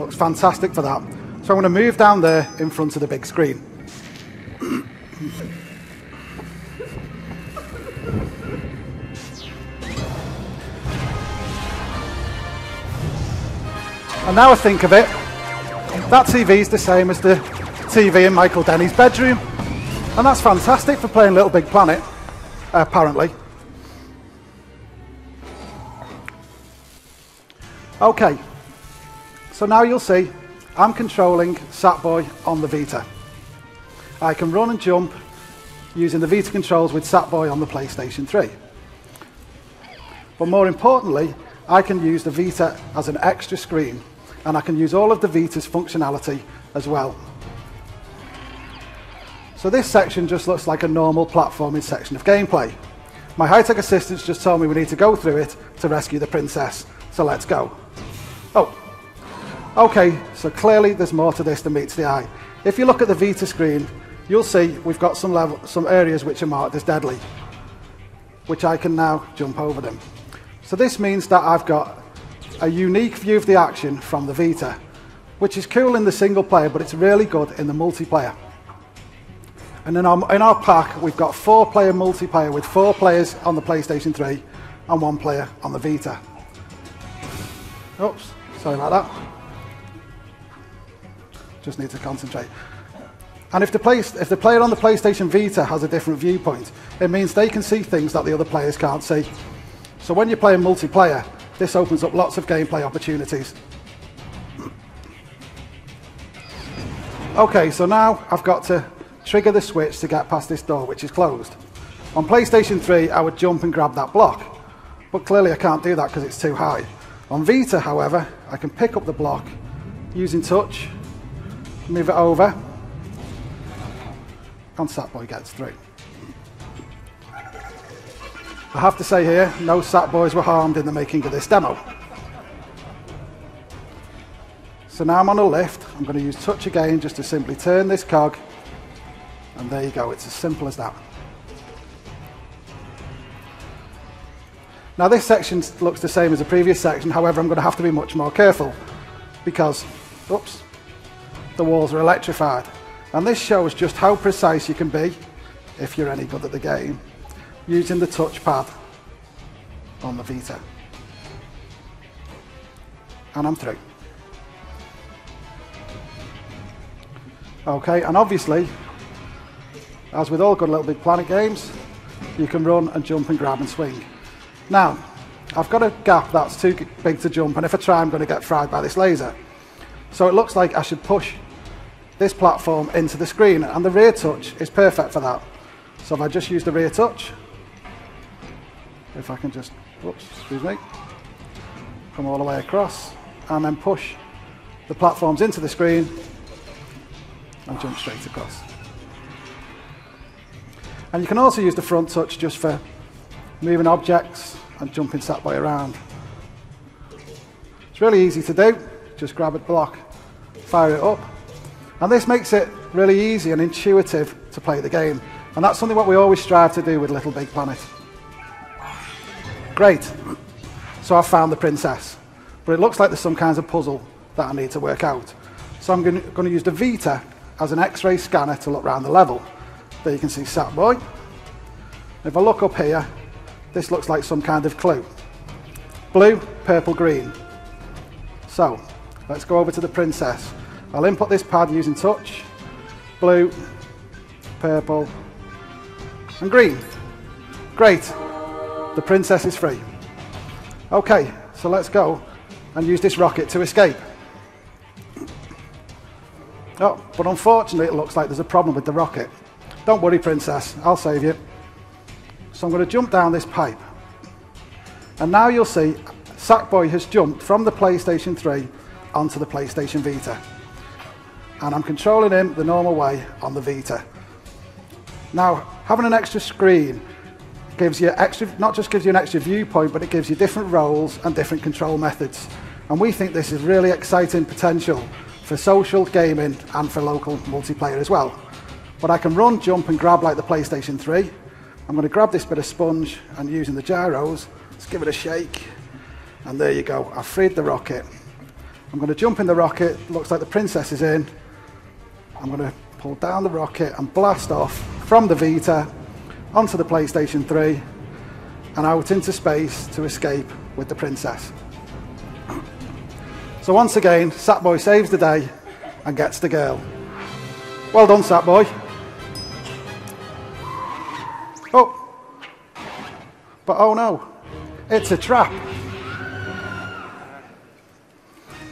Looks fantastic for that. So I'm going to move down there in front of the big screen. And now I think of it, that TV is the same as the TV in Michael Denny's bedroom. And that's fantastic for playing Little Big Planet, apparently. Okay, so now you'll see I'm controlling Sackboy on the Vita. I can run and jump using the Vita controls with Sackboy on the PlayStation 3. But more importantly, I can use the Vita as an extra screen, and I can use all of the Vita's functionality as well. So this section just looks like a normal platforming section of gameplay. My high-tech assistants just told me we need to go through it to rescue the princess, so let's go. Oh, okay, so clearly there's more to this than meets the eye. If you look at the Vita screen, you'll see we've got some areas which are marked as deadly, which I can now jump over them. So this means that I've got a unique view of the action from the Vita, which is cool in the single player, but it's really good in the multiplayer. And in our pack, we've got 4-player multiplayer with 4 players on the PlayStation 3 and 1 player on the Vita. Oops, sorry about that. Just need to concentrate. And if the player on the PlayStation Vita has a different viewpoint, it means they can see things that the other players can't see. So when you're playing multiplayer, this opens up lots of gameplay opportunities. Okay, so now I've got to trigger the switch to get past this door, which is closed. On PlayStation 3, I would jump and grab that block, but clearly I can't do that because it's too high. On Vita, however, I can pick up the block using touch, move it over, and Sackboy gets through. I have to say here, no Sackboys were harmed in the making of this demo. So now I'm on a lift. I'm going to use touch again just to simply turn this cog, and there you go, it's as simple as that. Now this section looks the same as the previous section, however I'm going to have to be much more careful because, oops, the walls are electrified. And this shows just how precise you can be, if you're any good at the game, using the touchpad on the Vita. And I'm through. Okay, and obviously, as with all good Little Big Planet games, you can run and jump and grab and swing. Now, I've got a gap that's too big to jump, and if I try, I'm going to get fried by this laser. So it looks like I should push this platform into the screen, and the rear touch is perfect for that. So if I just use the rear touch, if I can just, whoops, excuse me, come all the way across, and then push the platforms into the screen, and jump straight across. And you can also use the front touch just for moving objects and jumping Sackboy around. It's really easy to do. Just grab a block, fire it up. And this makes it really easy and intuitive to play the game. And that's something what we always strive to do with Little Big Planet. Great. So I've found the princess. But it looks like there's some kinds of puzzle that I need to work out. So I'm going to use the Vita as an X-ray scanner to look around the level. There you can see Sackboy. If I look up here, this looks like some kind of clue. Blue, purple, green. So, let's go over to the princess. I'll input this pad using touch. Blue, purple, and green. Great. The princess is free. Okay, so let's go and use this rocket to escape. Oh, but unfortunately it looks like there's a problem with the rocket. Don't worry, princess, I'll save you. So I'm going to jump down this pipe. And now you'll see Sackboy has jumped from the PlayStation 3 onto the PlayStation Vita. And I'm controlling him the normal way on the Vita. Now, having an extra screen gives you not just gives you an extra viewpoint, but it gives you different roles and different control methods. And we think this is really exciting potential for social gaming and for local multiplayer as well. But I can run, jump and grab like the PlayStation 3. I'm going to grab this bit of sponge and using the gyros, let's give it a shake. And there you go, I've freed the rocket. I'm going to jump in the rocket. Looks like the princess is in. I'm going to pull down the rocket and blast off from the Vita onto the PlayStation 3 and out into space to escape with the princess. So once again, Sackboy saves the day and gets the girl. Well done, Sackboy. Oh, but oh no, it's a trap.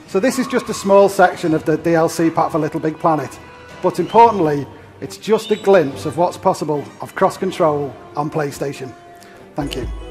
So this is just a small section of the DLC pack for LittleBigPlanet, but importantly, it's just a glimpse of what's possible of cross-control on PlayStation. Thank you.